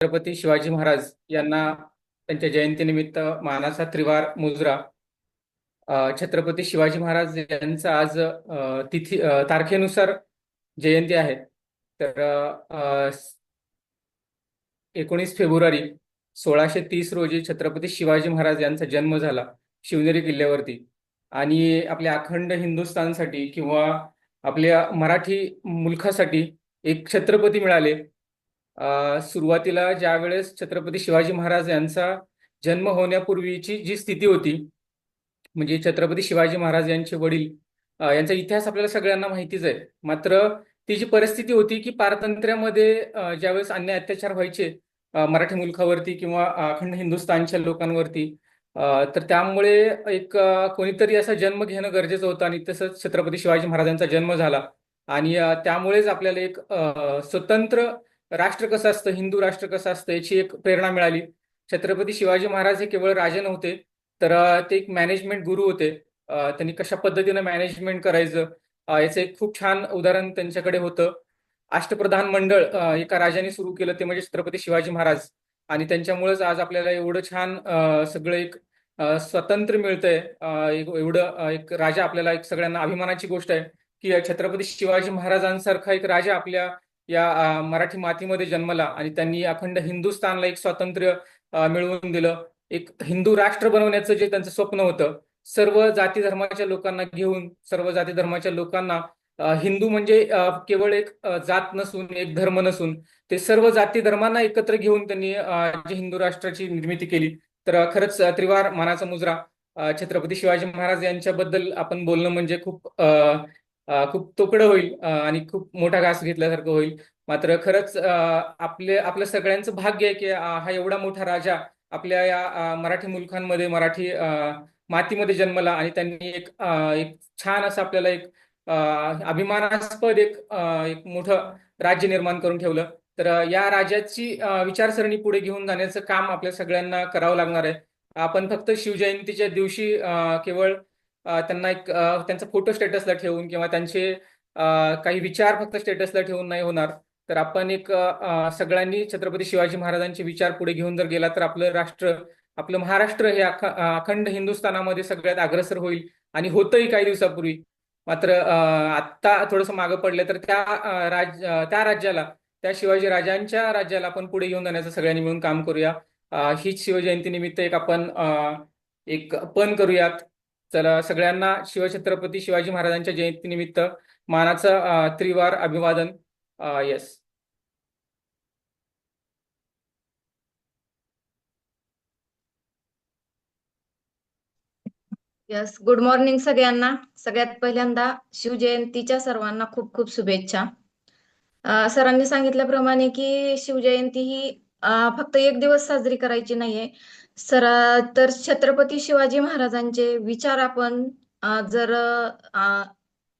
छत्रपती शिवाजी महाराज यांना त्यांच्या जयंतीनिमित्त मानाचा त्रिवार मुजरा. छत्रपती शिवाजी महाराज यांचं आज तारखेनुसार जयंती आहे. तर 19 फेब्रुवारी 1630 रोजी छत्रपती शिवाजी महाराज यांचा जन्म झाला शिवनेरी किल्ल्यावरती. आणि आपल्या अखंड हिंदुस्थानसाठी किंवा आपल्या मराठी मुलखासाठी एक छत्रपती मिळाले. सुरुवातीला ज्या वेळेस छत्रपती शिवाजी महाराज यांचा जन्म होण्यापूर्वीची जी स्थिती होती, म्हणजे छत्रपती शिवाजी महाराज यांचे वडील, यांचा इतिहास आपल्याला सगळ्यांना माहितीच आहे. मात्र ती जी परिस्थिती होती की पारतंत्र्यामध्ये ज्यावेळेस अन्याय अत्याचार व्हायचे मराठी मुलखावरती किंवा अखंड हिंदुस्थानच्या लोकांवरती, तर त्यामुळे एक कोणीतरी असा जन्म घेणं गरजेचं होतं आणि तसंच छत्रपती शिवाजी महाराजांचा जन्म झाला. आणि त्यामुळेच आपल्याला एक स्वतंत्र राष्ट्र कसं असतं, हिंदू राष्ट्र कसं असतं, याची एक प्रेरणा मिळाली. छत्रपती शिवाजी महाराज हे केवळ राजे नव्हते, तर ते एक मॅनेजमेंट गुरु होते. त्यांनी कशा पद्धतीनं मॅनेजमेंट करायचं याचं एक खूप छान उदाहरण त्यांच्याकडे होतं. अष्टप्रधान मंडळ एका राजाने सुरू केलं, ते म्हणजे छत्रपती शिवाजी महाराज. आणि त्यांच्यामुळेच आज आपल्याला एवढं छान सगळं एक स्वातंत्र्य मिळतंय. एवढं एक राजा आपल्याला, एक सगळ्यांना अभिमानाची गोष्ट आहे की छत्रपती शिवाजी महाराजांसारखा एक राजा आपल्या या मराठी मातीमध्ये जन्मला आणि त्यांनी अखंड हिंदुस्थानला एक स्वातंत्र्य मिळवून दिलं. एक हिंदू राष्ट्र बनवण्याचं जे त्यांचं स्वप्न होतं, सर्व जाती धर्माच्या लोकांना घेऊन, सर्व जाती धर्माच्या लोकांना, हिंदू म्हणजे केवळ एक जात नसून, एक धर्म नसून, ते सर्व जाती धर्मांना एकत्र घेऊन त्यांनी जी हिंदू राष्ट्राची निर्मिती केली. तर खरंच त्रिवार मानाचा मुजरा. छत्रपती शिवाजी महाराज यांच्याबद्दल आपण बोलणं म्हणजे खूप तोकडं होईल आणि खूप मोठा घास घेतल्यासारखं होईल. मात्र खरंच आपलं सगळ्यांचं भाग्य आहे की हा एवढा मोठा राजा आपल्या या मराठी मुलखांमध्ये, मराठी मातीमध्ये जन्मला आणि त्यांनी एक छान असं आपल्याला एक अभिमानास्पद एक मोठं राज्य निर्माण करून ठेवलं. तर या राजाची विचारसरणी पुढे घेऊन जाण्याचं काम आपल्या सगळ्यांना करावं लागणार आहे. आपण फक्त शिवजयंतीच्या दिवशी केवळ त्यांना एक त्यांचा फोटो स्टेटसला ठेवून किंवा त्यांचे काही विचार फक्त स्टेटसला ठेवून नाही होणार. तर आपण एक सगळ्यांनी छत्रपती शिवाजी महाराजांचे विचार पुढे घेऊन जर गेला तर आपलं राष्ट्र, आपलं महाराष्ट्र हे अखंड हिंदुस्थानामध्ये सगळ्यात अग्रसर होईल. आणि होतंही काही दिवसापूर्वी. मात्र आत्ता थोडंसं मागं पडलं तर त्या राज्याला, त्या शिवाजी राजांच्या राज्याला आपण पुढे घेऊन जाण्याचं सगळ्यांनी मिळून काम करूया. हीच शिवजयंती निमित्त एक आपण एक पण करूयात. चला, सगळ्यांना शिवछत्रपती शिवाजी महाराजांच्या जयंतीनिमित्त मानाचं त्रिवार अभिवादन. येस. यस, गुड मॉर्निंग सगळ्यांना. सगळ्यात पहिल्यांदा शिवजयंतीच्या सर्वांना खूप खूप शुभेच्छा. सरांनी सांगितल्याप्रमाणे की शिवजयंती ही फक्त एक दिवस साजरी करायची नाहीये सर, तर छत्रपती शिवाजी महाराजांचे विचार आपण जर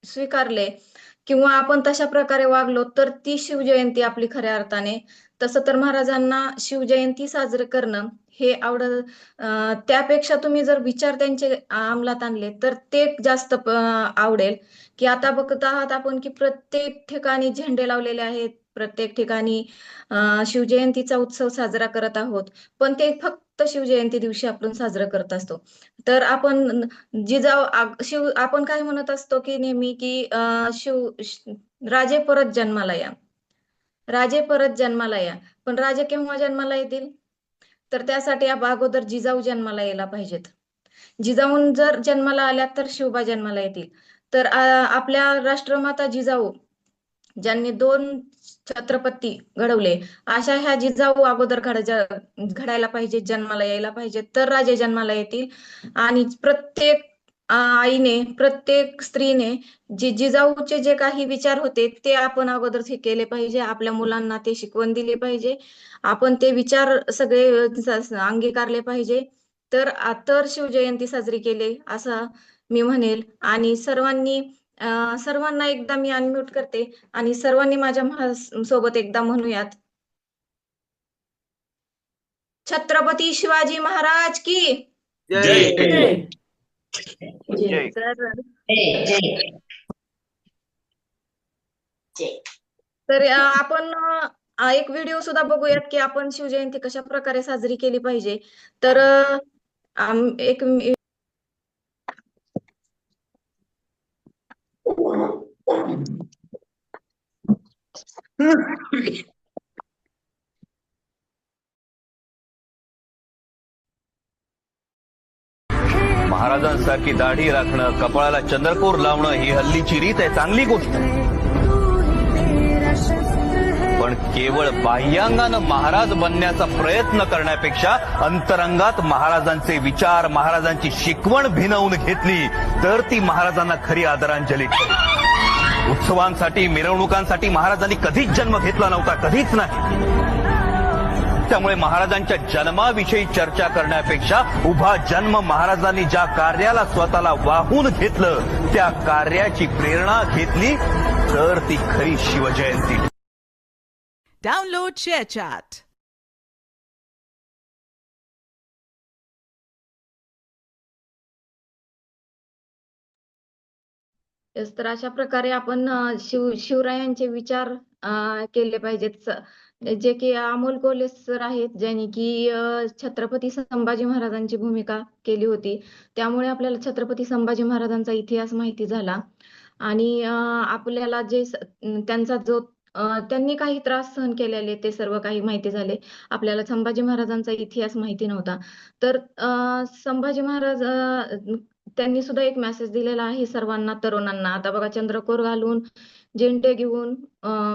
स्वीकारले किंवा आपण तशा प्रकारे वागलो तर ती शिवजयंती आपली खऱ्या अर्थाने. तसं तर महाराजांना शिवजयंती साजरी करणं हे त्यापेक्षा तुम्ही जर विचार त्यांचे अंमलात आणले तर ते जास्त आवडेल. की आता बघत आहात आपण की प्रत्येक ठिकाणी झेंडे लावलेले आहेत, प्रत्येक ठिकाणी शिवजयंतीचा उत्सव साजरा करत आहोत. पण ते फक्त शिवजयंती दिवशी आपण साजरं करत असतो. तर आपण आपण काय म्हणत असतो की नेहमी की राजे परत जन्माला या, राजे परत जन्माला या. पण राजे केव्हा जन्माला येतील? तर त्यासाठी अगोदर जिजाऊ जन्माला यायला पाहिजेत. जिजाऊन जर जन्माला आल्या तर शिवबा जन्माला येतील. तर आपल्या राष्ट्रमाता जिजाऊ ज्यांनी 2 छत्रपती घडवले, अशा ह्या जिजाऊ अगोदर घडायला पाहिजे, जन्माला यायला पाहिजे, तर राजे जन्माला येतील. आणि प्रत्येक आईने, प्रत्येक स्त्रीने जिजाऊचे जे काही विचार होते ते आपण अगोदर हे केले पाहिजे. आपल्या मुलांना ते शिकवण दिली पाहिजे. आपण ते विचार सगळे अंगीकारले पाहिजे. तर शिवजयंती साजरी केली असं मी म्हणेल. आणि सर्वांना एकदा मी अनम्यूट करते आणि सर्वांनी माझ्या सोबत एकदा म्हणूयात, छत्रपती शिवाजी महाराज की जय. जय. तर आपण एक व्हिडिओ सुद्धा बघूयात की आपण शिवजयंती कशा प्रकारे साजरी केली पाहिजे. तर एक महाराजांसारखी दाढी राखणं, कपाळाला चंद्रकोर लावणं ही हल्लीची रीत आहे, चांगली गोष्ट आहे. पण केवळ बाह्यांगानं महाराज बनण्याचा प्रयत्न करण्यापेक्षा अंतरंगात महाराजांचे विचार, महाराजांची शिकवण भिनवून घेतली तर ती महाराजांना खरी आदरांजली ठरेल. उत्सवांसाठी, मिरवणुकांसाठी महाराजांनी कधीच जन्म घेतला नव्हता, कधीच नाही. त्यामुळे महाराजांच्या जन्माविषयी चर्चा करण्यापेक्षा उभा जन्म, महाराजांनी ज्या कार्याला स्वतःला वाहून घेतलं त्या कार्याची प्रेरणा घेतली तर ती खरी शिवजयंती. Download ShareChat. तर अशा प्रकारे आपण शिवरायांचे विचार केले पाहिजेत. जे की अमोल कोल्हे सर आहेत, ज्यांनी की छत्रपती संभाजी महाराजांची भूमिका केली होती. त्यामुळे आपल्याला छत्रपती संभाजी महाराजांचा इतिहास माहिती झाला आणि आपल्याला त्यांचा जो त्यांनी काही त्रास सहन केलेले ते सर्व काही माहिती झाले. आपल्याला संभाजी महाराजांचा इतिहास माहिती नव्हता. तर संभाजी महाराज त्यांनी सुद्धा एक मेसेज दिलेला आहे सर्वांना, तरुणांना. आता बघा, चंद्रकोर घालून, झेंडे घेऊन,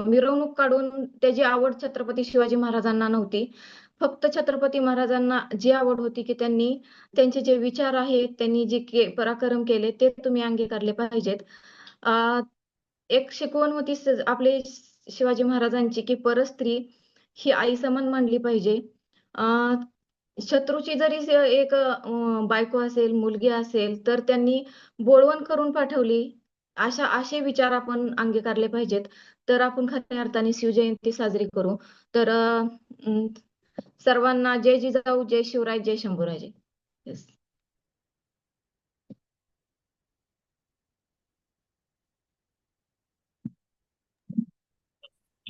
मिरवणूक काढून त्याची आवड छत्रपती शिवाजी महाराजांना नव्हती. फक्त छत्रपती महाराजांना जी आवड होती की त्यांचे जे विचार आहेत, त्यांनी जे पराक्रम केले ते तुम्ही अंगीकारले पाहिजेत. एक शिकवण होती आपले शिवाजी महाराजांची की परस्त्री ही आई समान मानली पाहिजे. शत्रूची जरी एक बायको असेल, मुलगी असेल, तर त्यांनी बोळवण करून पाठवली. असे विचार आपण अंगीकारले पाहिजेत. तर आपण खऱ्या अर्थाने शिवजयंती साजरी करू. तर सर्वांना जय जिजाऊ, जय शिवराय, जय शंभूराजे. येस.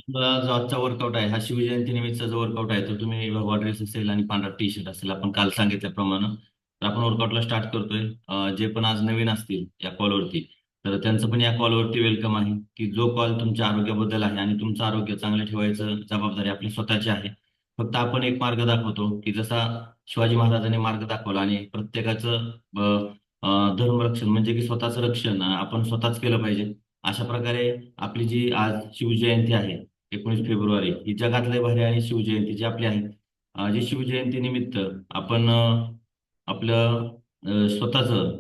जो आजचा वर्कआउट आहे हा शिवजयंती निमित्तचा जो वर्कआउट आहे तो तुम्ही भगवा ड्रेस असेल आणि पांढरा टी शर्ट असेल, आपण काल सांगितल्याप्रमाणे तर आपण वर्कआउटला स्टार्ट करतोय. जे पण आज नवीन असतील या कॉलवरती, तर त्यांचं पण या कॉलवरती वेलकम आहे की जो कॉल तुमच्या आरोग्याबद्दल आहे आणि तुमचं आरोग्य चांगलं ठेवायचं जबाबदारी आपली स्वतःची आहे. फक्त आपण एक मार्ग दाखवतो की जसा शिवाजी महाराजांनी मार्ग दाखवला आणि प्रत्येकाचं धर्मरक्षण म्हणजे की स्वतःचं रक्षण आपण स्वतःच केलं पाहिजे. अशा प्रकारे आपली जी आज शिवजयंती आहे 19 फेब्रुवारी ही जगातले भारी आणि शिवजयंती जी आपली आहे, जी शिवजयंती निमित्त आपण आपलं स्वतःचं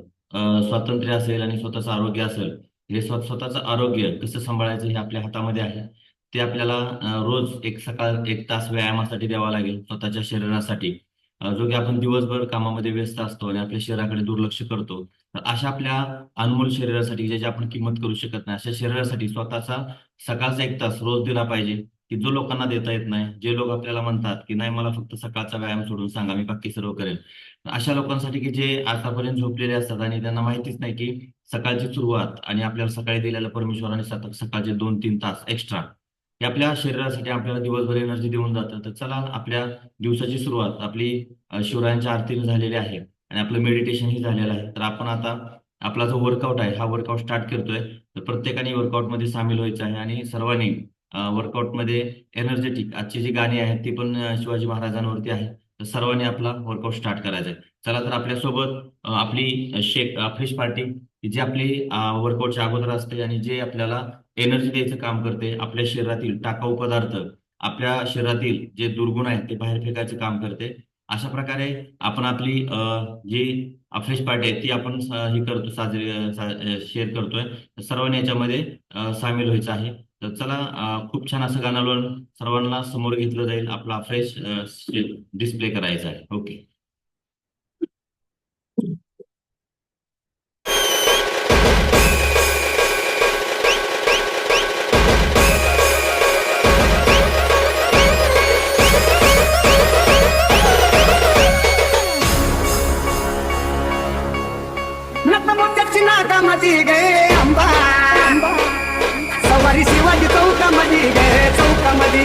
स्वातंत्र्य असेल आणि स्वतःचं आरोग्य असेल, हे स्वतःचं आरोग्य कसं सांभाळायचं हे आपल्या हातामध्ये आहे. ते आपल्याला रोज सकाळ 1 तास व्यायामासाठी द्यावा लागेल स्वतःच्या शरीरासाठी. जो की आपण दिवसभर कामामध्ये व्यस्त असतो आणि आपल्या शरीराकडे दुर्लक्ष करतो. तर अशा आपल्या अनमोल शरीरासाठी, ज्याची आपण किंमत करू शकत नाही, अशा शरीरासाठी स्वतःचा सकाळचा 1 तास रोज दिला पाहिजे की जो लोकांना देता येत नाही. जे लोक आपल्याला म्हणतात की नाही, मला फक्त सकाळचा व्यायाम सोडून सांगा, मी बाकी सर्व करेल. अशा लोकांसाठी की जे आतापर्यंत झोपलेले असतात आणि त्यांना माहितीच नाही की सकाळची सुरुवात आणि आपल्याला सकाळी दिलेल्या परमेश्वराने सकाळचे 2-3 तास एक्स्ट्रा हे आपल्या शरीरासाठी आपल्याला दिवसभर एनर्जी देऊन जातं. तर चला, आपल्या दिवसाची सुरुवात आपली शिवरायांच्या आरतीने झालेली आहे आणि आपलं मेडिटेशनही झालेलं आहे. तर आपण आता आपला जो वर्कआउट आहे हा वर्कआउट स्टार्ट करतोय. तर प्रत्येकाने वर्कआउटमध्ये सामील व्हायचं आहे आणि सर्वांनी वर्कआउटमध्ये एनर्जेटिक आजची जी गाणी आहेत ती पण शिवाजी महाराजांवरती आहे. तर सर्वांनी आपला वर्कआउट स्टार्ट करायचा आहे. चला, तर आपल्यासोबत आपली फ्रेश पार्टी जी आपली वर्कआउटच्या अगोदर असते आणि जे आपल्याला एनर्जी द्यायचं काम करते, आपल्या शरीरातील टाकाऊ पदार्थ, आपल्या शरीरातील जे दुर्गुण आहेत ते बाहेर फेकायचं काम करते. अशा प्रकारे आपण आपली जी फ्रेश पार्टी आहे ती आपण ही करतो, शेअर करतोय. सर्वांनी याच्यामध्ये सामील व्हायचं आहे. तर चला, खूप छान असं गाणं लावून सर्वांना समोर घेतलं जाईल. आपला फ्रेश डिस्प्ले करायचा आहे. ओके. चौकामध्ये गे अंबा, सवारी शिवाजी चौकामध्ये गे चौकामध्ये,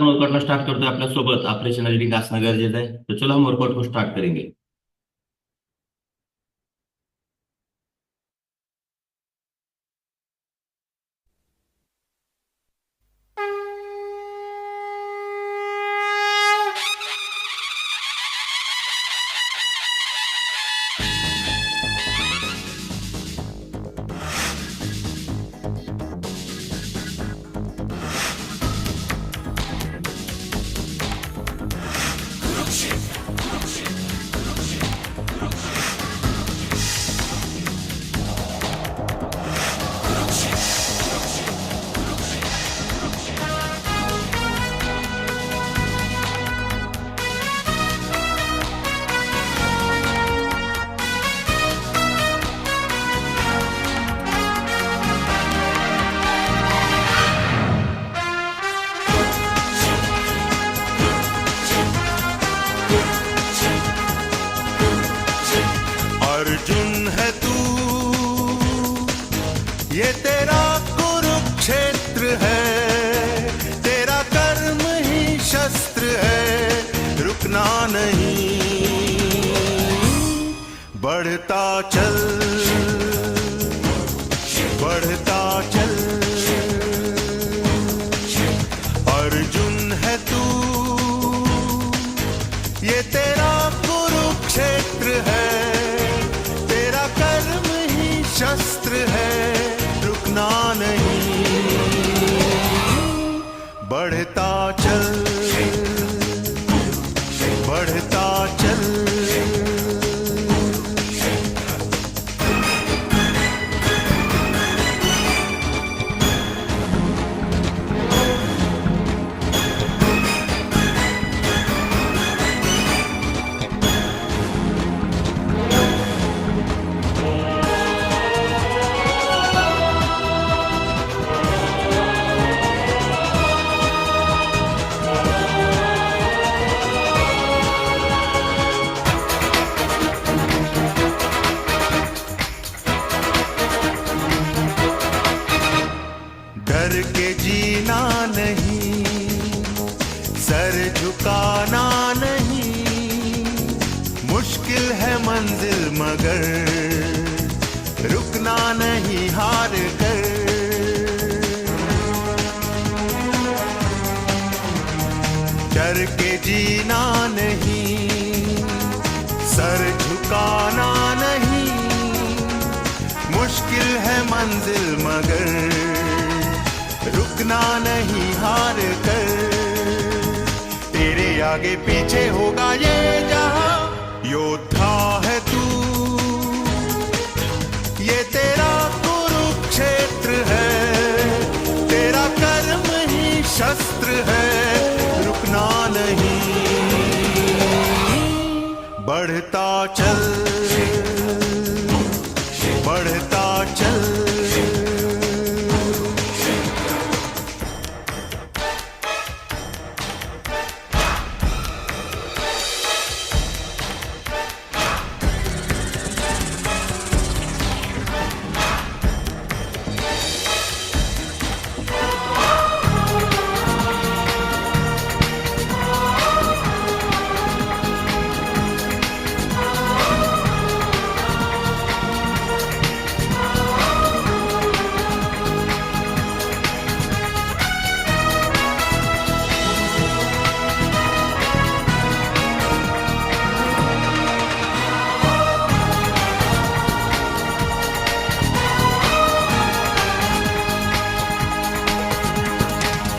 आपण वर्कआउटला स्टार्ट करतोय आपल्या सोबत आपले एनर्जेटिक असणं गरजेचं आहे. तो चलो हम वर्कआउट को स्टार्ट करेंगे. अर्जुन है तू, ये तेरा कुरुक्षेत्र है, तेरा कर्म ही शस्त्र है, रुकना नहीं, बढ़ता चल, बढ़ता चल. अर्जुन है तू, ये तेरा कुरुक्षेत्र है, शस्त्र है, रुकना नहीं, बढ़ता चल, बढ़ता चल. डर के जीना नहीं, सर झुकाना नहीं, मुश्किल है मंजिल मगर रुकना नहीं हार कर. डर के जीना नहीं, सर झुकाना नहीं, मुश्किल है मंजिल मगर रुकना नहीं हार कर. तेरे आगे पीछे होगा ये जहां, योद्धा है तू, ये तेरा कुरुक्षेत्र है, तेरा कर्म ही शस्त्र है, रुकना नहीं, बढ़ता चल, बढ़ता चल.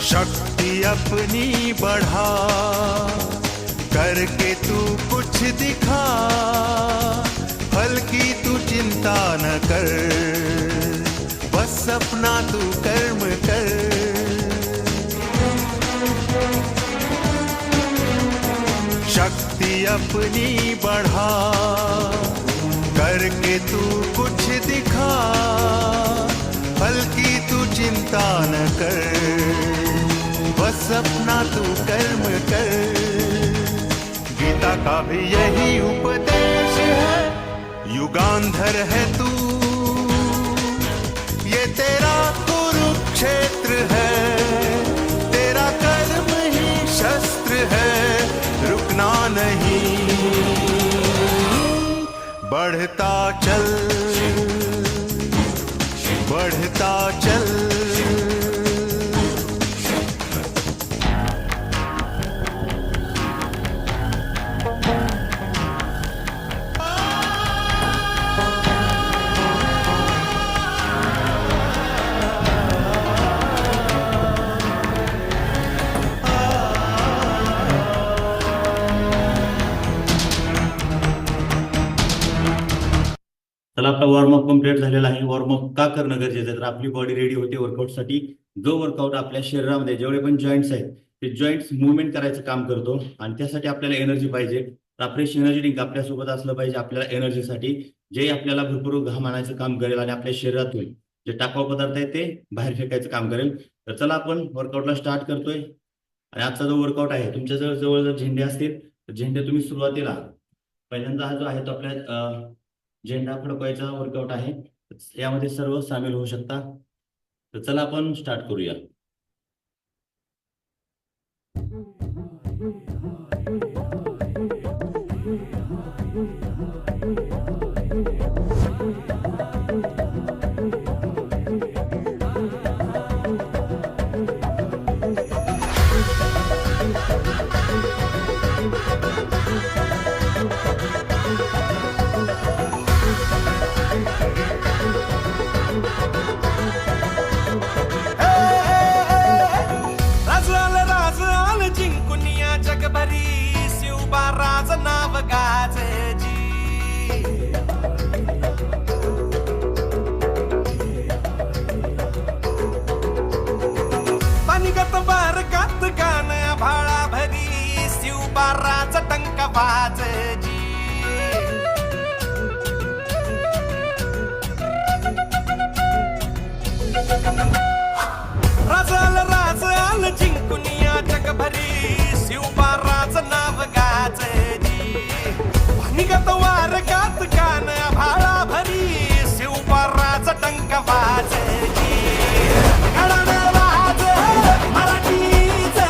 शक्ति अपनी बढ़ा, करके तू कुछ दिखा, फल की तू चिंता न कर, बस अपना तू कर्म कर. शक्ति अपनी बढ़ा, करके तू कुछ दिखा, फल की तू चिंता न कर, बस अपना तू कर्म कर. गीता का भी यही उपदेश है, युगांधर है तू, ये तेरा कुरुक्षेत्र है, तेरा कर्म ही है रुकना नहीं, बढ़ता चल बढ़ता चल। चला, आपला वॉर्मअप कम्प्लीट झालेला आहे. वॉर्मअप का करणं गरजेचं आहे, तर आपली बॉडी रेडी होते वर्कआउटसाठी. जो वर्कआउट आपल्या शरीरामध्ये जेवढे पण जॉईंट्स आहेत ते जॉईंट्स मुवमेंट करायचं काम करतो आणि त्यासाठी आपल्याला एनर्जी पाहिजे. तर फ्रेश एनर्जी ड्रिंक आपल्यासोबत असलं पाहिजे आपल्याला एनर्जीसाठी, जे आपल्याला भरपूर घाम आणायचं काम करेल आणि आपल्या शरीरातून जे टाकाऊ पदार्थ आहेत ते बाहेर फेकायचं काम करेल. तर चला आपण वर्कआउटला स्टार्ट करतोय. आणि आजचा जो वर्कआउट आहे, तुमच्या जवळ जर झेंडे असतील तर झेंडे तुम्ही सुरुवातीला पहिल्यांदा हा जो आहे तो आपल्या झेंडा फडकवायचा वर्कआउट आहे. यामध्ये सर्व सामील होऊ शकता. तर चला आपण स्टार्ट करूया. राज आल जिंकून या जगभरी, शिवबा राज नाव गाजजी. पानिगत बारगात गाण भाळा भरी, शिवबा राज टंक वाजजी. राज आल जिंकून या जगभरी, शिवबा राज नाव गाजजी. निगत वार गात गान भाळा भरी, शिवबा राज टंक वाजजी. गडानं वाज मराठीचे,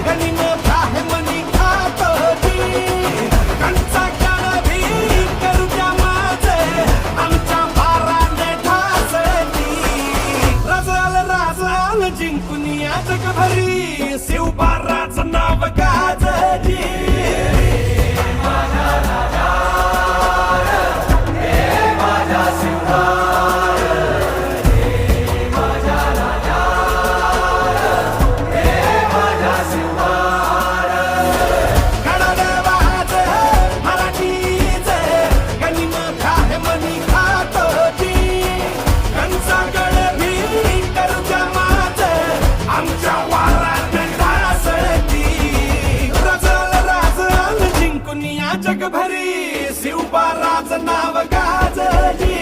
गणिन ब्राह्मणी खातोजी. कंचा गाण भी करू द्या माझे, आमच्या बाराने ठासली. राज आल जिंकून या जगभरी, शिवबा राज नाव गाजजी. गडानं वाज मराठीचे, गणिन ब्राह्मणी खातोजी. कंचा गड भी करू द्या माझे, आमच्या वारात ढासळती. राज आल जिंकून या जगभरी, शिवबा राज नाव गाजजी.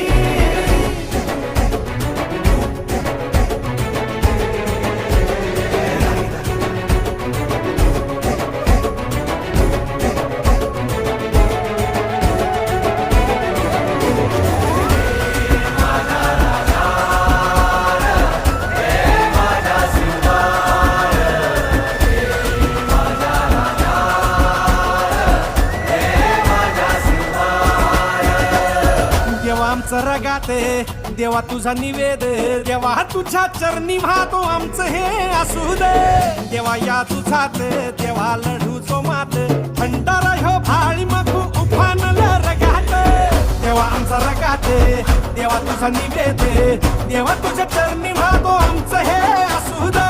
देवा आमचं रगाते, देवा तुझा निवेद, देवा तुझ्या चरणी वाहतो आमचं हे असू दे. देवा या तुझात, देवा लढूचो मात, भंडारा ह्यो भाळी मखू उफानलं रगात. देवा आमचा रगाते, देवा तुझा निवेद, देवा तुझ्या चरणी वाहतो आमचं हे असू दे.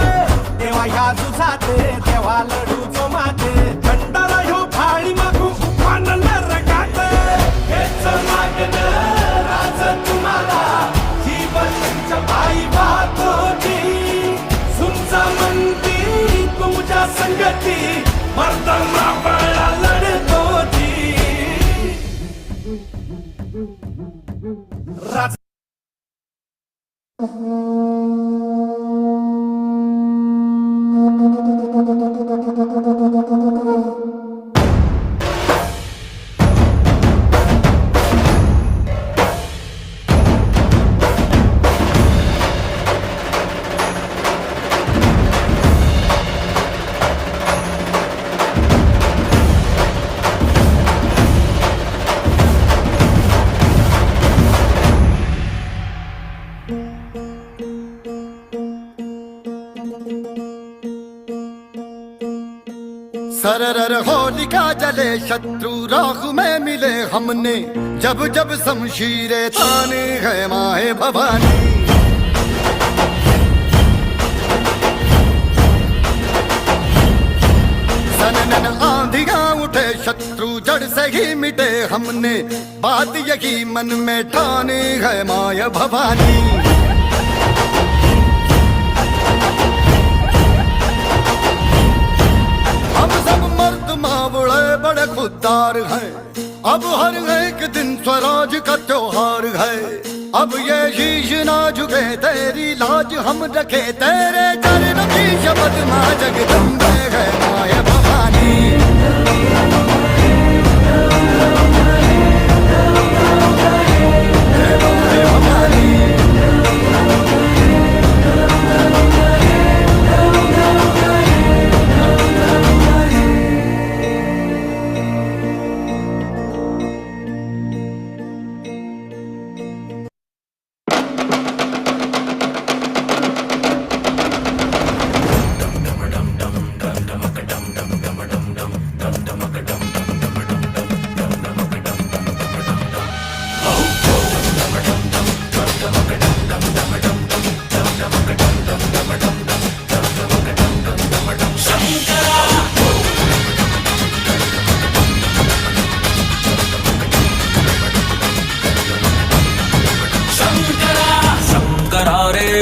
देवा या तुझात, देवा लढूचो मात, भंडारा ह्यो भाळी मखू उफानलं रगात. हेच मागणं राज तुम्हाला, जीवनच्या पायी वाहतोजी. सुमचा म्हणती तुमच्या संगती, मर्दांना बळा लढतोजी. राज तरर होलिका जले शत्रु राह में मिले हमने, जब जब शमशीरे ताने है माए भवानी। सनन आंधियां उठे शत्रु जड़ से ही मिटे हमने, बात यही मन में ठाने है माया भवानी। हम सब मर्द मावड़े बड़े खुददार हैं, अब हर एक दिन स्वराज का त्योहार है। अब ये शीश ना झुके तेरी लाज हम रखे, तेरे चरण की शपथ मां जगदम्बे है माया भवानी। हे माया भवानी।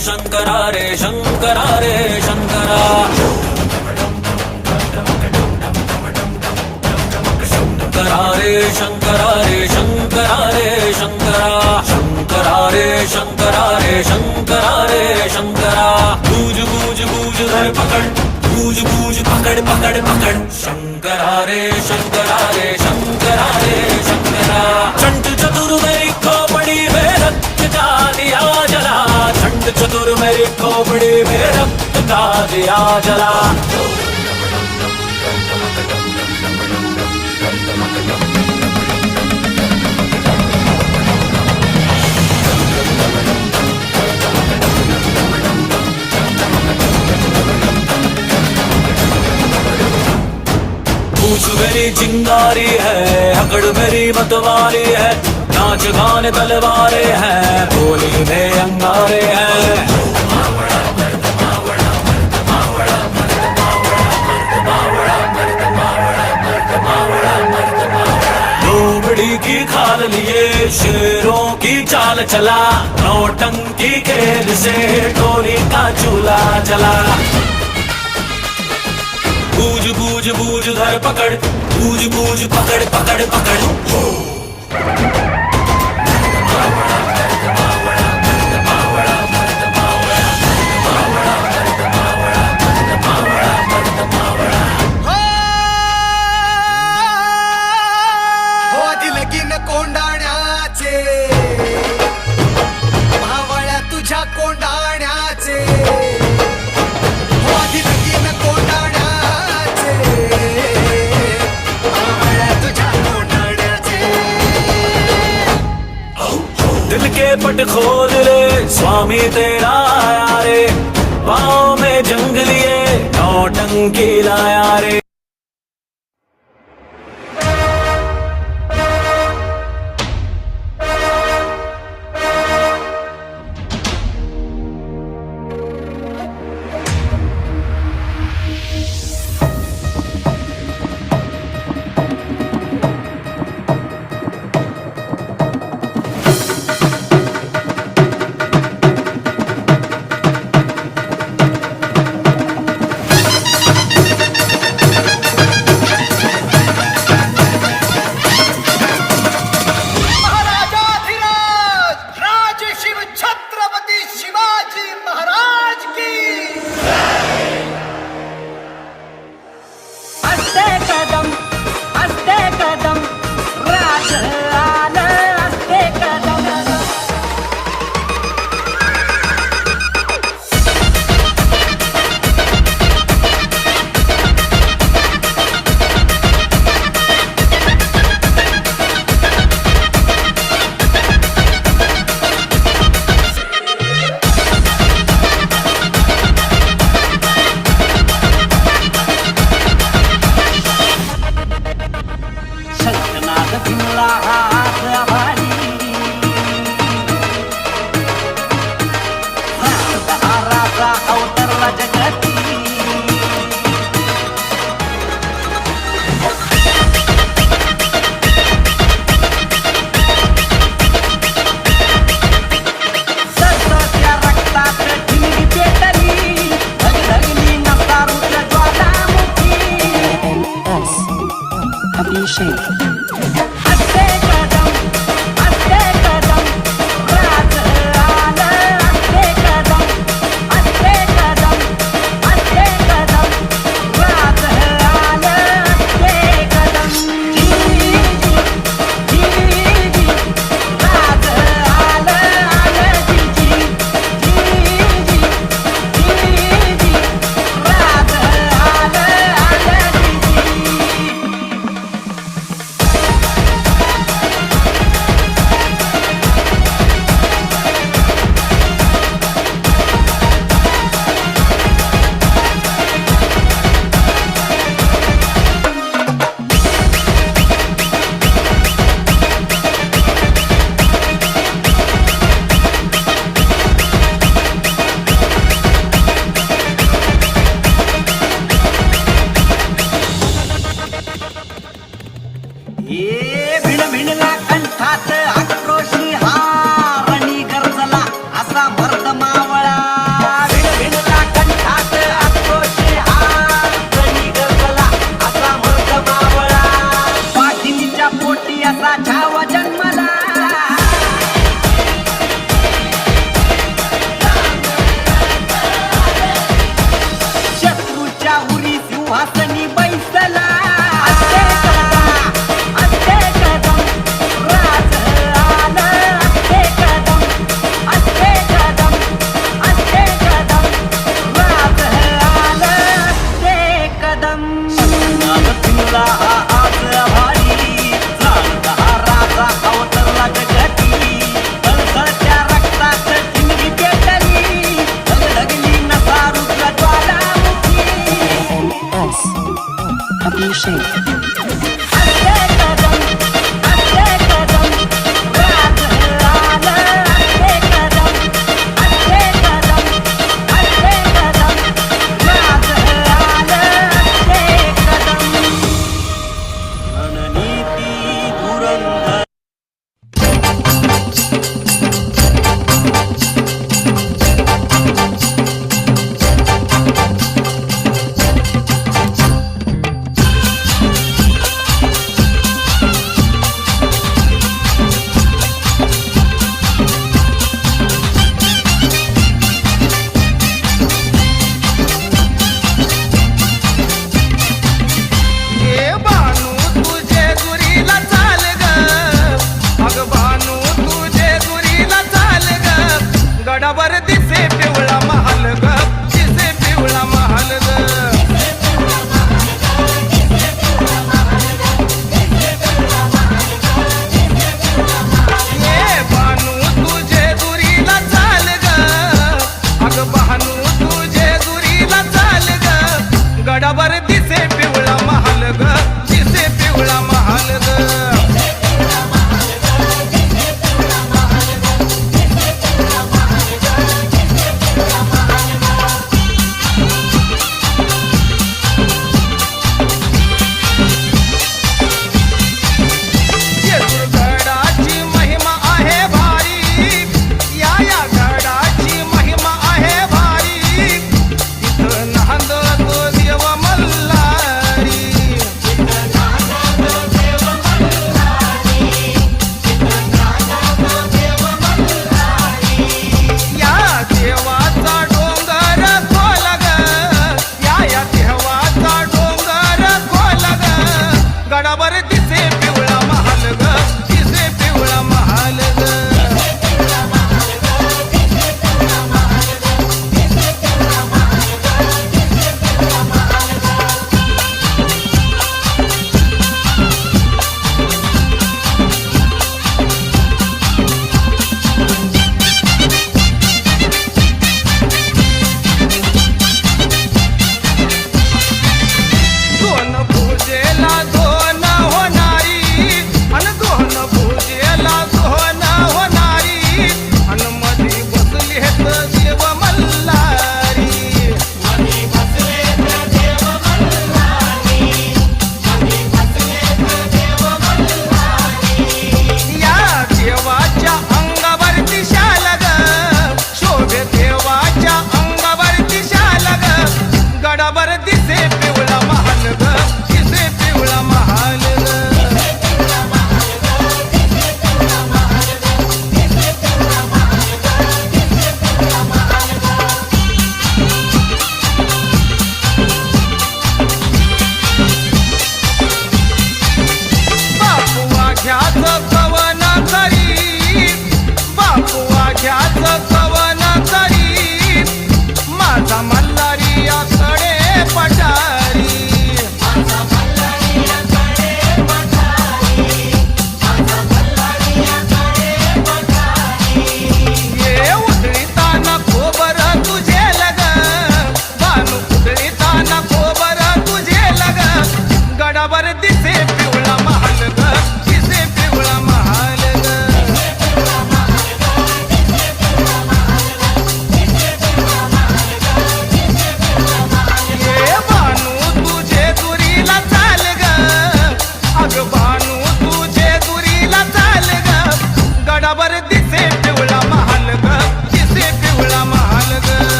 शंकरा रे शंकरा रे शंकरा, शंकरा रे शंकरा रे शंकरा रे शंकरा, शंकरा रे शंकरा रे शंकरा रे शंकरा। बूझ बूझ बूझ धर पकड़, बूझ बूझ पकड़ पकड़ पकड़। शंकरा रे शंकरा रे शंकरा रे शंकरा। चंड चतुर मेरी खोपड़ी में रक्त का दिया जला, चंड चतुर मेरी खोपड़ी में रक्त का दिया जला। पूछ मेरी चिंगारी है, अकड़ मेरी मतवारी है, नाच गाने तलवारे हैं, बोली में अंगारे हैं। लोमड़ी की खाल लिए शेरों की चाल चला, नौटंकी खेल से टोली का चूल्हा चला। बूझ बूझ बूझ धर पकड़, बूझ बूझ पकड़ पकड़ पकड़। लगीन कोंडाण्याचे, मावळ्या तुझ्या कोंडाण्याचे, लगीन कोंडाण्याचे, मावळ्या तुझ्या कोंडाण्याचे। दिल के पट खोल ले स्वामी तेरा आया रे, पाँव में जंग लिए नौटंकी लाया रे। भिनला हात आभारी राजा अवतरला जगती सरसच्या रक्तात ठिणगी पेटली धगधगली नसारूच्या ज्वालामुखी S. Happy Shake. हसते कदम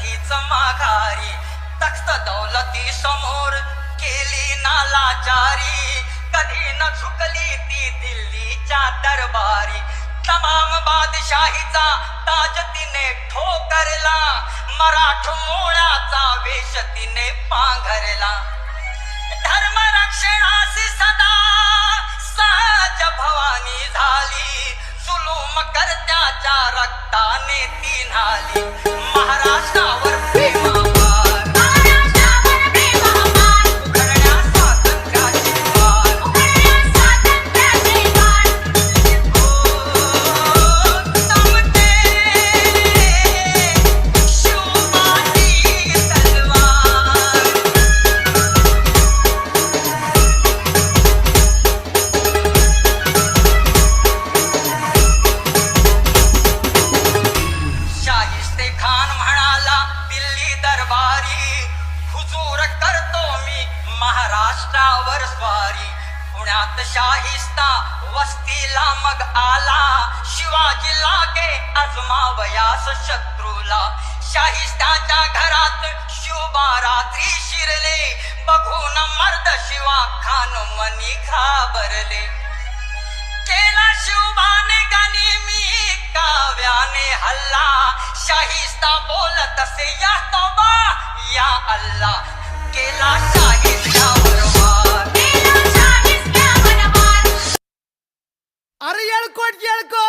तीच माघारी तख्त दौलती समोर केली नालाचारी कधी न झुकली ती दिल्लीच्या दरबारी तमाम बादशाहीचा ताज तिने ठोकरला मराठ मोळ्याचा वेश तिने पांघरला धर्म रक्षणासी सदा सहज भवानी झाली जुलूम करत्याच्या रक्ताने ती न्हाली महाराष्ट्रावर प्रेमावर उघडण्या स्वातंत्र्याची वार तमते शिवबाची तलवार शाहिस्ते खान म्हणाला दिल्ली दरबारी हुजूर करतो मी महाराष्ट्रावर स्वारी पुण्यात शाहिस्ता वस्तीला मग आला शिवाजी लागे आजमावयास शत्रूला शाहिस्ताच्या घरात शिवबा रात्री शिरले बघून मर्द शिवा खान मनी घाबरले केला शिवबाने गनिमी काव्याने हल्ला शाहिस्ता बोलत असे या तोबा या अल्लाह केला शाहिस्त्यावर वार अरे येळकोट येळकोट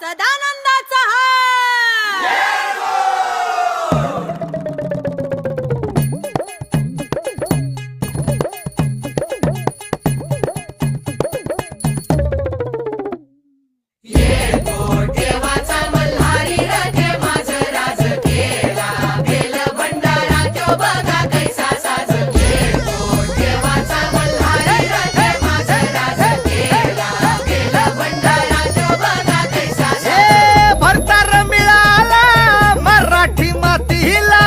सदानंदाचा भरतार मिळाला मराठी मातीला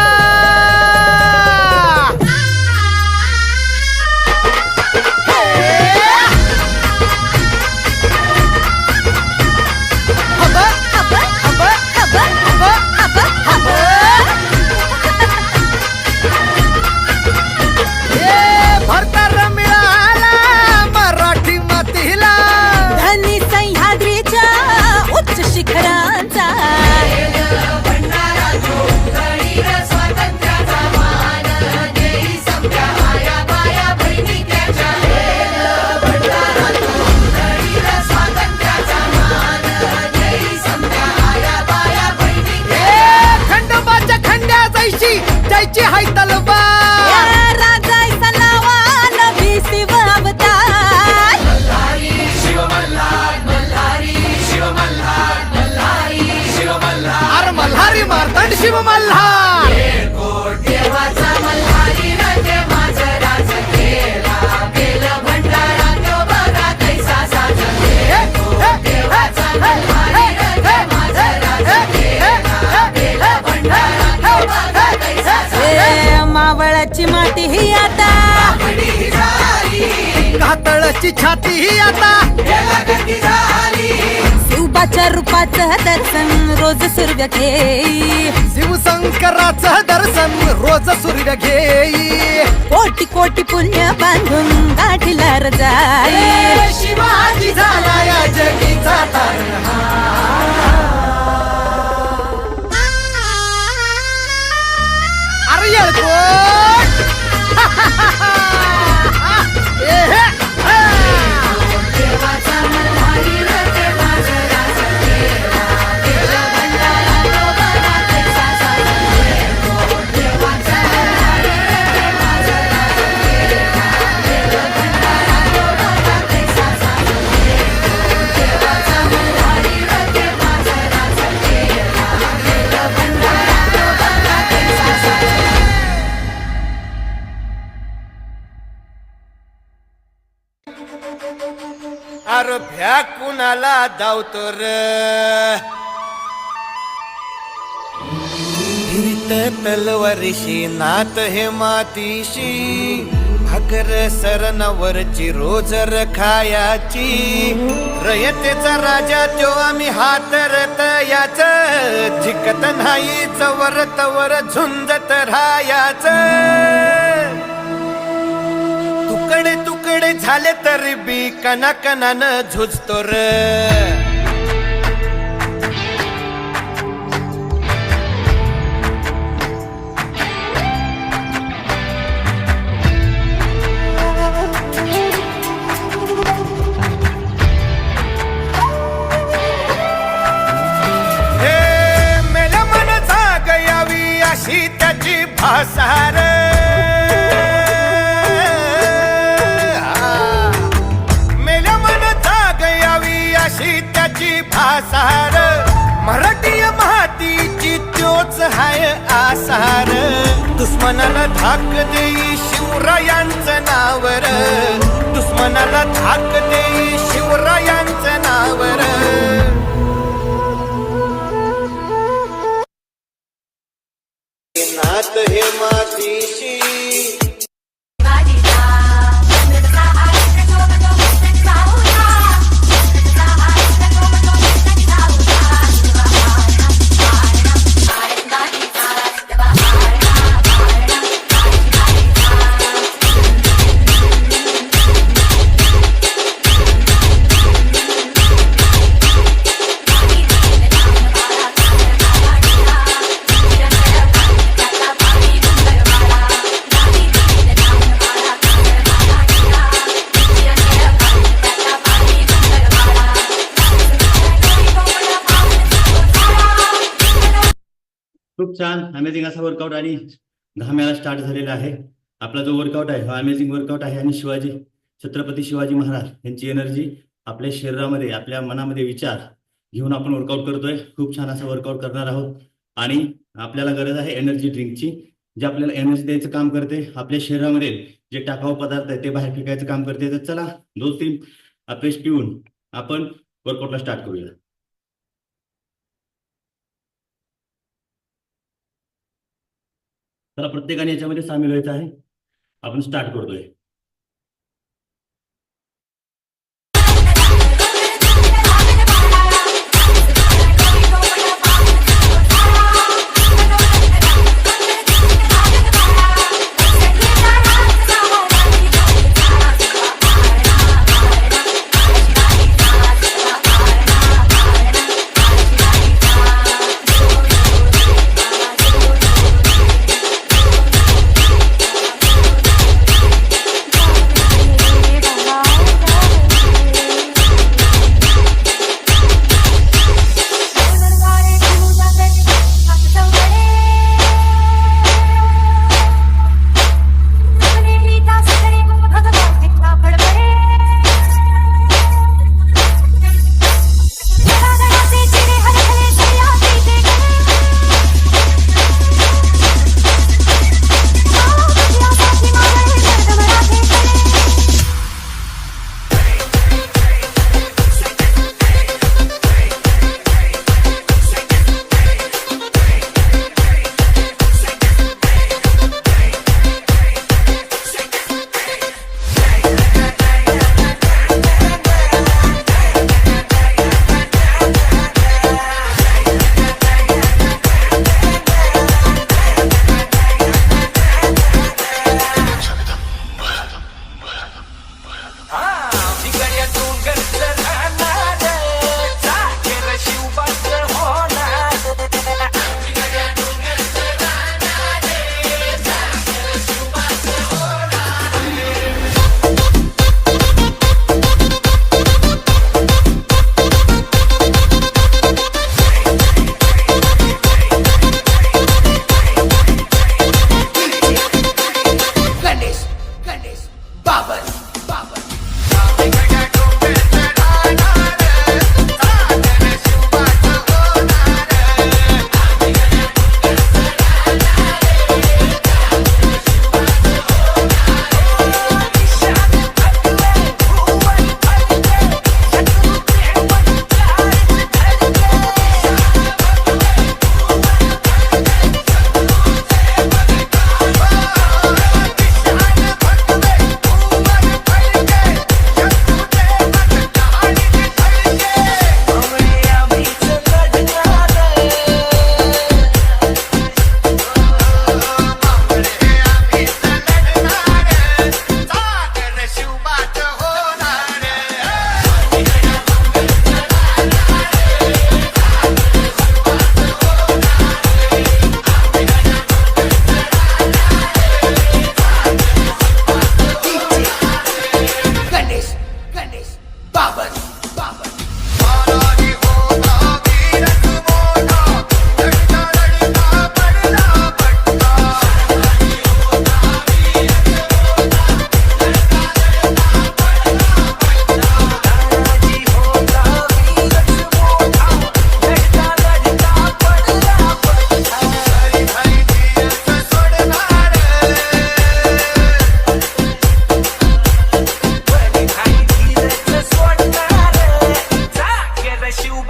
भरतार मिळाला मराठी मातीला धनी सह्याद्रीच्या उच्च शिखरांचा खंडोबाच्या खंड्या जायची जायची हाय तलवार या राजाय सलावा नभी शिव अवतार अरे मल्हारी मार्तंड शिव मल्हार मावळाची माती ही आता कातळची छाती ही आता शिवबाच्या रूपाचं दर्शन रोज सूर्य घेई शिवशंकराचं दर्शन रोज सूर्य घेई कोटी कोटी पुण्य बांधून गाठीला जाई शिवाजी झाला या जगीचा तारणहार. अरे येळकोट ए हे, हा. अरे भ्या कुणाला धावतो र फिरत तलवारीशी नात हे मातीशी भाकर सरणावरची रोजर खायाची रयतेचा राजा त्यो आम्ही हातरत याच झिकत नाही जवर तवर झुंजत राहायाच तुकडे तुकडे झाले तरी बी कणाकणानं झुजतो र अशी त्याची भासार मेल्या मन जाग यावी अशी त्याची भासार मराठी मातीची त्योच हाय आसार दुश्मनाला धाक देई शिवरायांचं नावर दुश्मनाला धाक देई शिवरायांचं नावर नात हे मातीशी खूप छान अमेझिंग असा वर्कआउट आणि घाम्याला स्टार्ट झालेला आहे. आपला जो वर्कआउट आहे हा अमेझिंग वर्कआउट आहे आणि छत्रपती शिवाजी महाराज यांची एनर्जी आपल्या शरीरामध्ये आपल्या मनामध्ये विचार घेऊन आपण वर्कआउट करतोय. खूप छान असा वर्कआउट करणार आहोत आणि आपल्याला गरज आहे एनर्जी ड्रिंकची जे आपल्याला एनर्जी द्यायचं काम करते. आपल्या शरीरामध्ये जे टाकाऊ पदार्थ आहे ते बाहेर फेकायचं काम करते. तर चला 2-3 अपेश पिऊन आपण वर्कआउटला स्टार्ट करूया. तर प्रत्येकाने याच्यामध्ये सामील व्हायचं आहे. आपण स्टार्ट करतोय.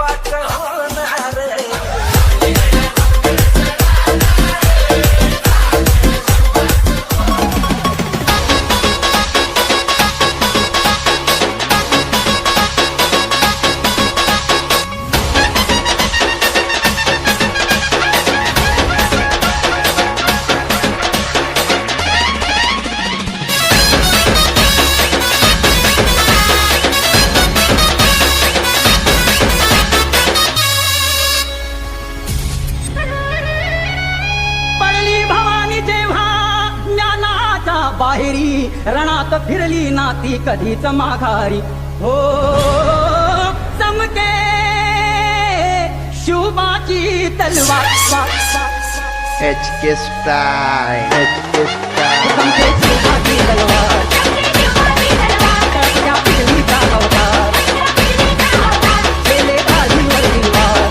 शिवाच होणार. पडली भवानी जेव्हा ज्ञानाच्या बाहेरी, रणात फिरली नाती कधीच माघारी. हो चमके शुभाची तलवार, चमके शुभाची तलवार, त्या पिढीचा अवतार, केले गाडीवर दिलवार.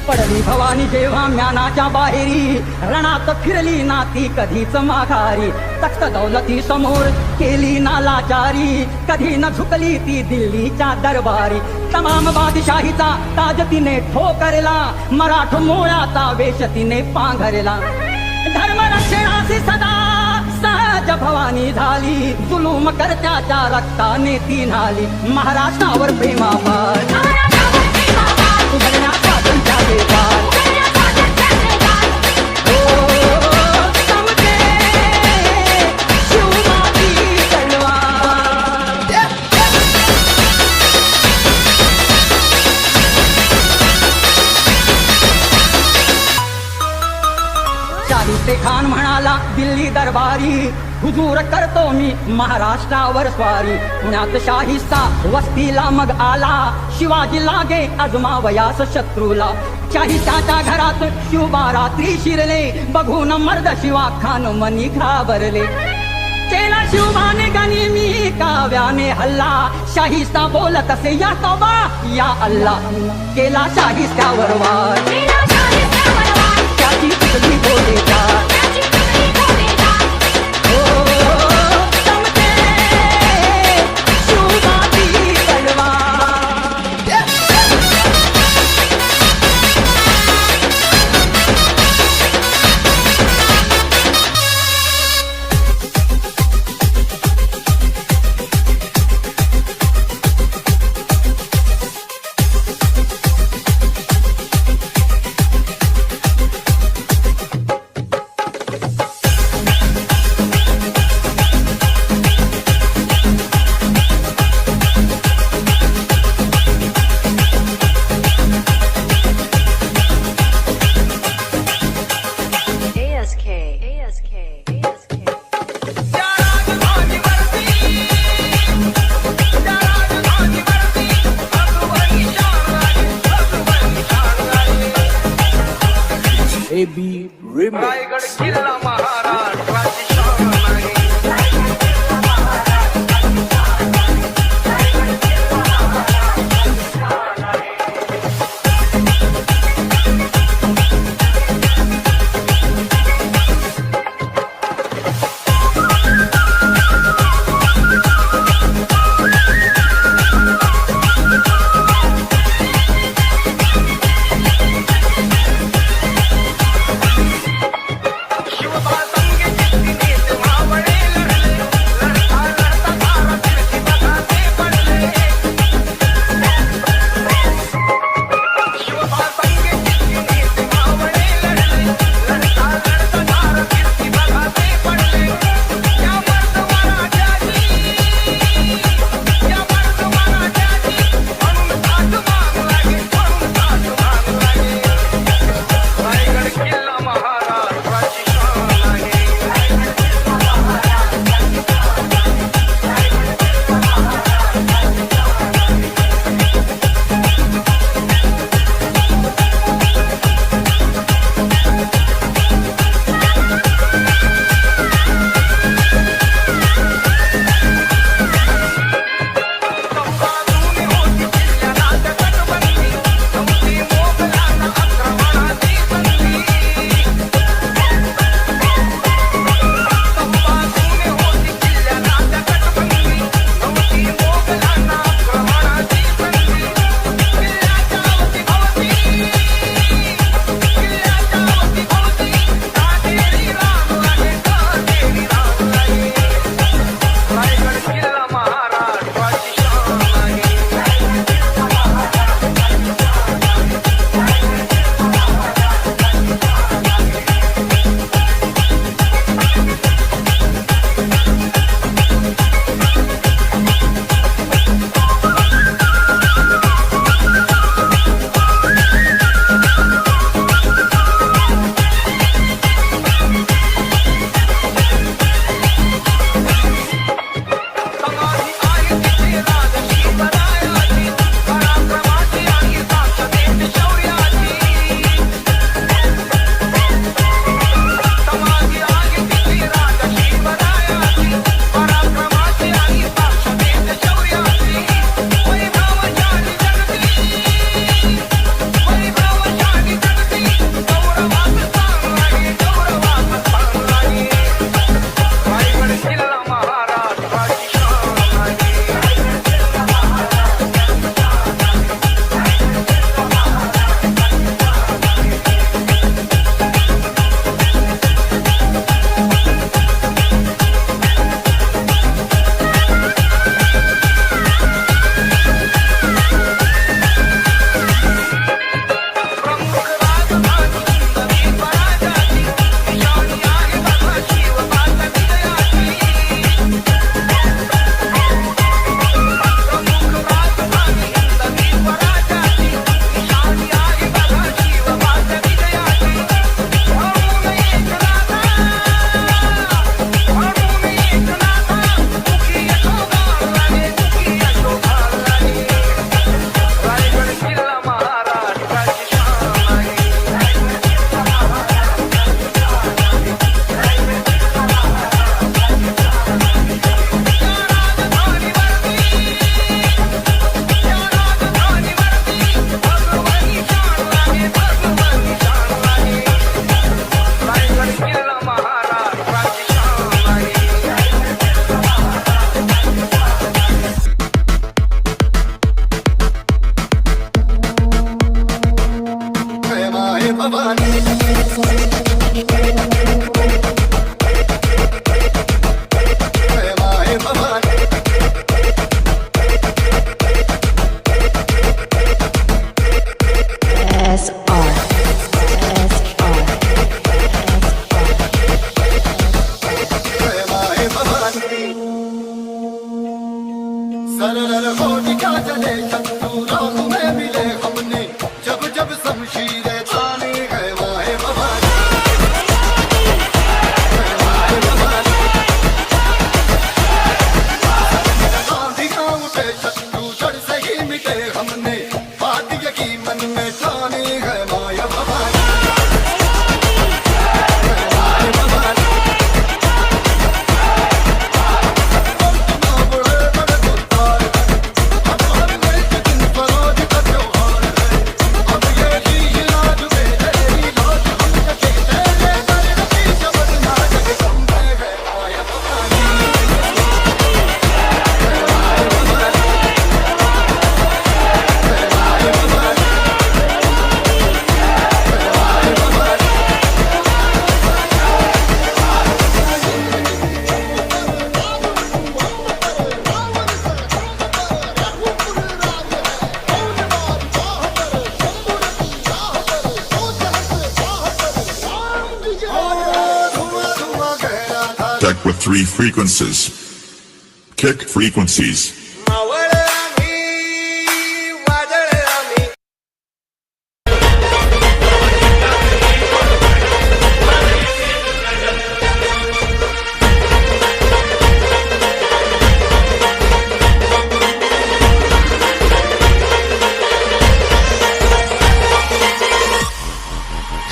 पडली भवानी जेव्हा ज्ञानाच्या बाहेरी, रणात फिरली नाती कधीच माघारी. तख्त दौलती समोर केली ना लाचारी, कधी न झुकली ती दिल्लीच्या दरबारी. तमाम बादशाहीचा ताज तिने ठोकरला, मराठ मोळाचा वेश तिने पांघरला. धर्मरक्षणाची सदा सहज भवानी झाली, जुलूम करत्याच्या रक्ताने ती न्हाली. महाराष्ट्रावर प्रेमापार उभरण्या स्वातंत्र्याचे दार. चमके शिवबाची तलवार. शाहिस्ते खान म्हणाला दिल्ली दरबारी, हुजूर करतो मी महाराष्ट्रावर स्वारी. पुण्यात शाहिस्ता वस्तीला मग आला, शिवाजी लागे आजमावयास शत्रूला. शाहिस्ताच्या घरात शिवबा रात्री शिरले, बघून मर्द शिवा खान मनी घाबरले. केला शिवबाने गनिमी काव्याने हल्ला, शाहिस्ता बोलत असे या तौबा या अल्लाह. केला शाहिस्त्यावर वार, त्याची तुकडी बोलेदार. रायगड किल्ला महाराष्ट्राची शान आहे. शिवबा संगे भवानी जय माय भवानी जय माय भवानी सरल होली का जले शत्रु राह में मिले हमने जब जब शमशीरें ताने गए माए भवानी गए माए भवानी गांधी गाँव पे शत्रु जड़ से ही मिटे हमने बात यही मन में ठाने गए माया भवानी गए माए Bhavani Deck with 3 frequencies. Kick frequencies.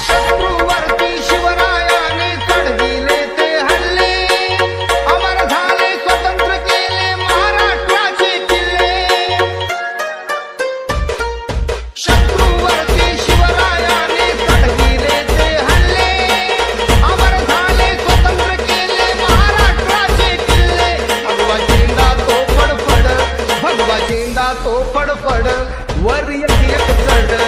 शत्रुवरती शिवरायाने चढविले ते हल्ले अमर झाले स्वतंत्र केले महाराष्ट्राचे किल्ले शत्रुवरती शिवरायाने चढविले ते हल्ले अमर झाले स्वतंत्र केले महाराष्ट्राचे किल्ले भगवा झेंडा तो फडफड भगवा झेंडा तो फडफड वर एक चढ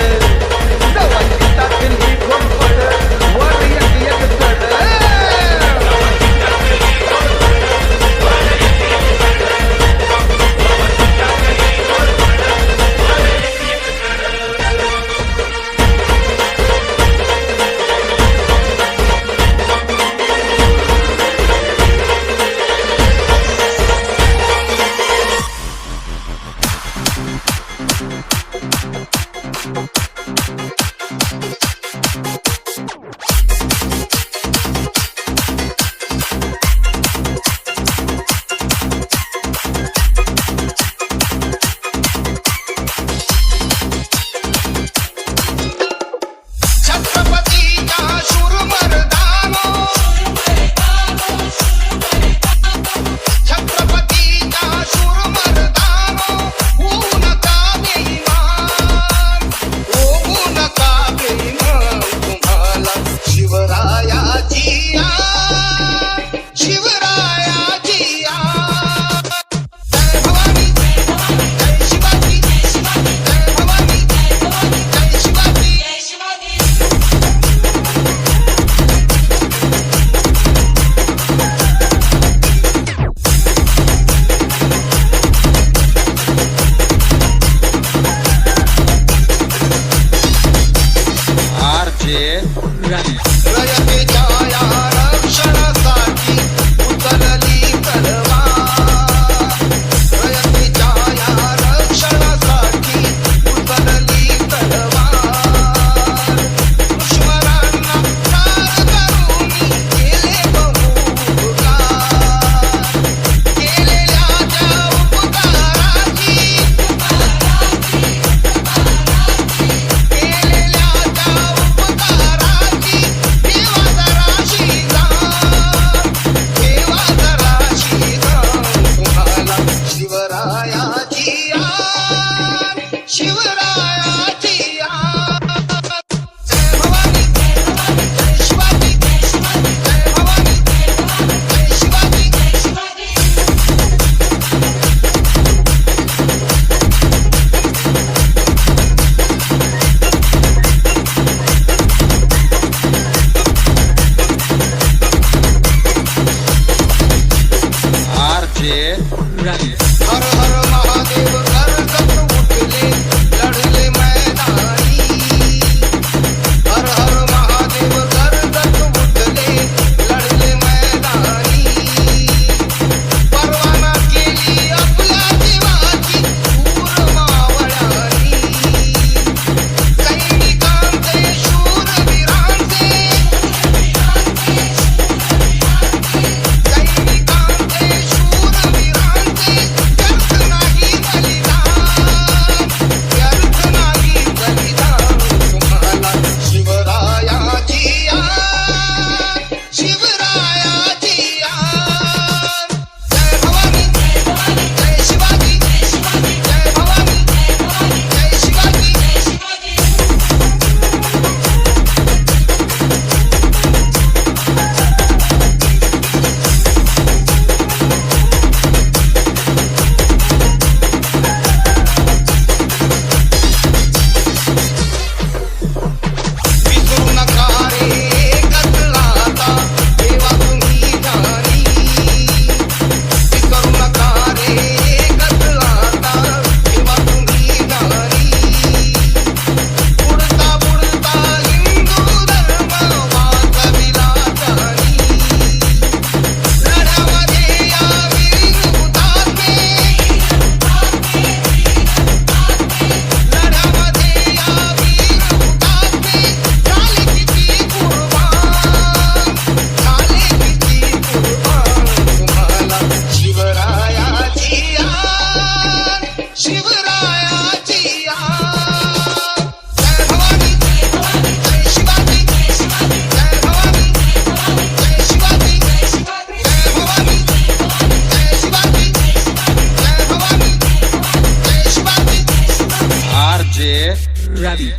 DJ Ravi.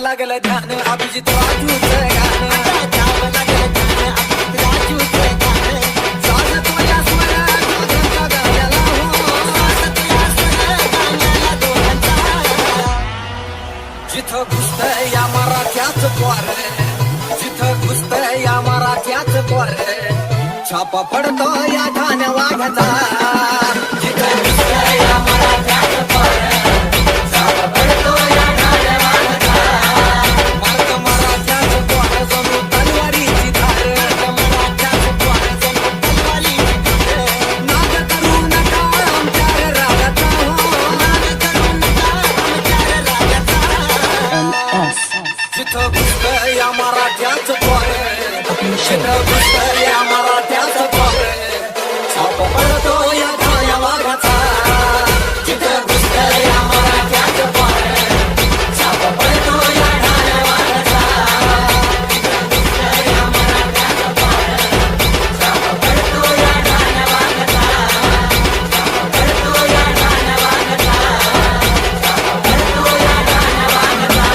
लागलं ध्यान अभिजित राजूचं गाणं द्यावं लागलं ध्यान अभिजित राजूचं गाणं साज तुझ्या स्मरण दोघांचा गाण्याला हो साज तुझ्या स्मरण गाण्याला दोघांचा जिथं घुसतंय या मराठ्याचं द्वार जिथं घुसतंय या मराठ्याचं द्वार छापा पडतो या ठाण्या वाघाचा जिथं घुसतंय या मराठ्याचं द्वार छापा पडतो या ठाण्या वाघाचा मार्ग मराठ्याचं द्वार जणू तलवारीची धार मराठ्याचं द्वार जणू तलवारीची धार नाद करू नका आमच्या रागाचा हो नाद करू नका आमच्या रागाचा जिथं घुसतंय या मराठ्याचं द्वार जिथं घुसतंय या मराठ्याचं द्वार छाप पडतो या ठाण्या वाघाचा जिथं घुसतंय या मराठ्याचं द्वार छाप पडतो या ठाण्या वाघाचा जिथं घुसतंय या मराठ्याचं द्वार छाप पडतो या ठाण्या वाघाचा छाप पडतो या ठाण्या वाघाचा छाप पडतो या ठाण्या वाघाचा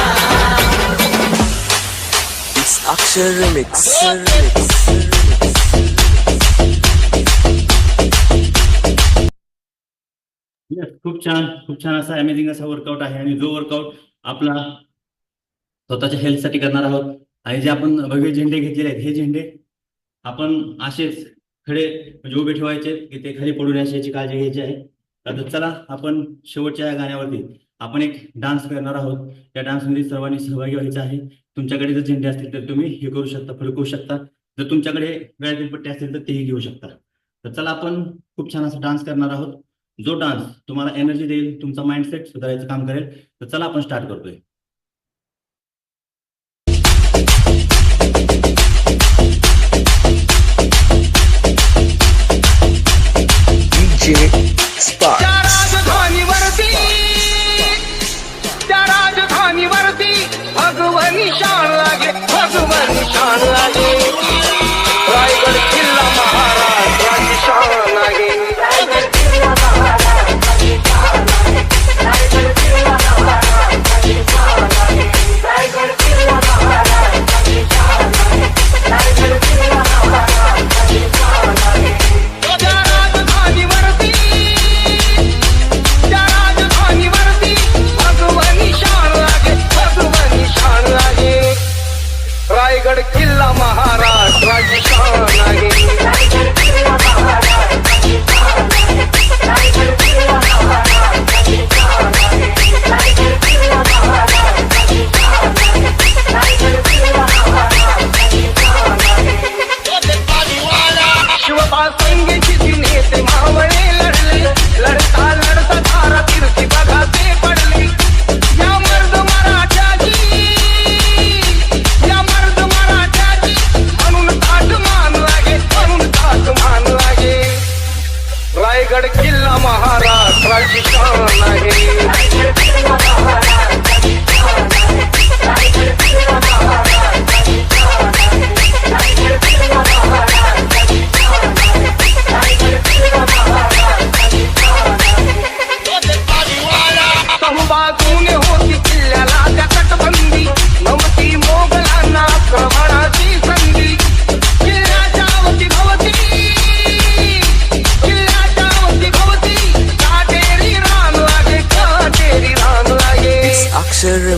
Akshay Remix. खूप छान असा अमेझिंग असा वर्कआउट आहे आणि जो वर्कआउट आपला स्वतःच्या हेल्थसाठी करणार आहोत आणि जे आपण भगवे झेंडे घेतलेले आहेत हे झेंडे आपण असेच खडे म्हणजे उभे ठेवायचे की ते खाली पडू नये याची काळजी घ्यायची आहे. तर चला आपण शेवटच्या या गाण्यावरती आपण एक डान्स करणार आहोत. या डान्समध्ये सर्वांनी सहभागी व्हायचं आहे. तुमच्याकडे जर झेंडे असतील तर तुम्ही हे करू शकता, फडकवू शकता. जर तुमच्याकडे गळ्यातील पट्टे असतील तर तेही घेऊ शकता. तर चला आपण खूप छान असा डान्स करणार आहोत. जो डान्स तुम्हाला एनर्जी देईल, तुमचा माइंडसेट सुधारायचं काम करेल. तर चला आपण स्टार्ट करतोय. त्या राजधानीवरती भगवनी शान लागे, भगवनी शान लागे. रायगड किल्ला महाराष्ट्राची शान लागे. रायगड किल्ला महाराष्ट्राची शान लागे.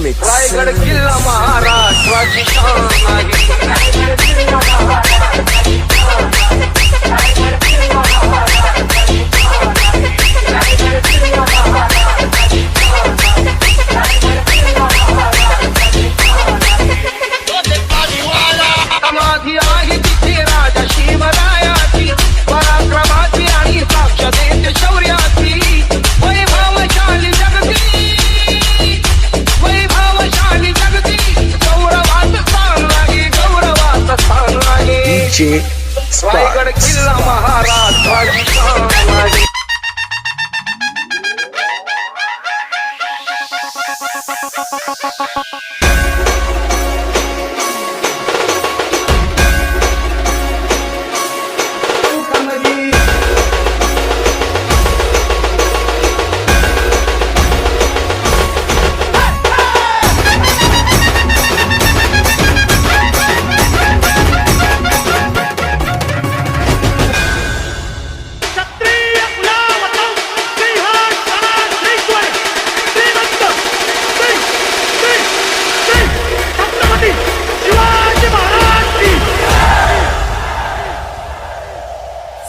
रिमिक्स रायगड किल्ला महाराष्ट्राची शान आहे. समाधी आहे तिथे राजा शिवरायाची, पराक्रमाची आणि साक्ष देते शौर्याची. वैभवशाली जगती, वैभवशाली जगती, गौरवाचं स्थान आहे, गौरवाचं स्थान आहे. डीजे रायगड किल्ला महाराष्ट्राची शान आहे.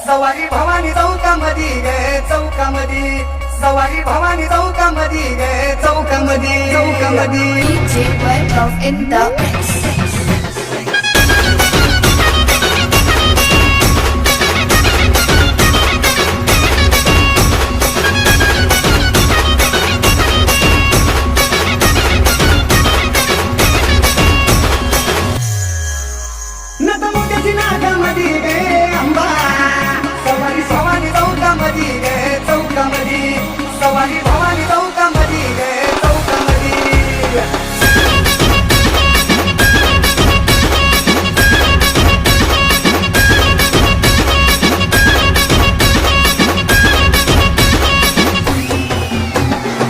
सवारी भवानी चौकामधी गे चौकामधी, सवारी भवानी चौकामधी गे चौकामधी, चौकामधी. DJ Wildlove in the mix. नतमुख्याची नागामधी गे अंबा, सवारी भवानी चौकामधी गे चौकामधी, सवारी भवानी चौकामधी गे चौकामधी.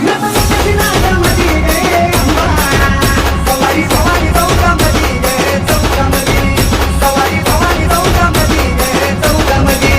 नतमुख्याची नागामधी गे अंबा, सवारी भवानी चौकामधी गे चौकामधी, सवारी भवानी चौकामधी गे चौकामधी.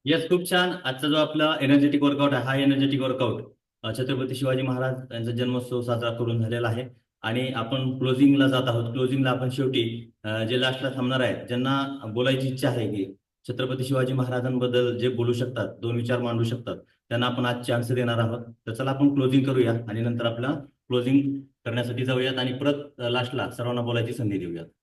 येस, खूप छान. आजचा जो आपला एनर्जेटिक वर्कआउट आहे, हा एनर्जेटिक वर्कआउट छत्रपती शिवाजी महाराज यांचा जन्मोत्सव साजरा करून झालेला आहे आणि आपण क्लोजिंगला जात आहोत. क्लोजिंगला आपण शेवटी जे लास्टला थांबणार आहेत, ज्यांना बोलायची इच्छा आहे की छत्रपती शिवाजी महाराजांबद्दल जे बोलू शकतात, दोन विचार मांडू शकतात, त्यांना आपण आज चान्स देणार आहोत. तर चला आपण क्लोजिंग करूया आणि नंतर आपला क्लोजिंग करण्यासाठी जाऊयात आणि परत लास्टला सर्वांना बोलायची संधी देऊयात.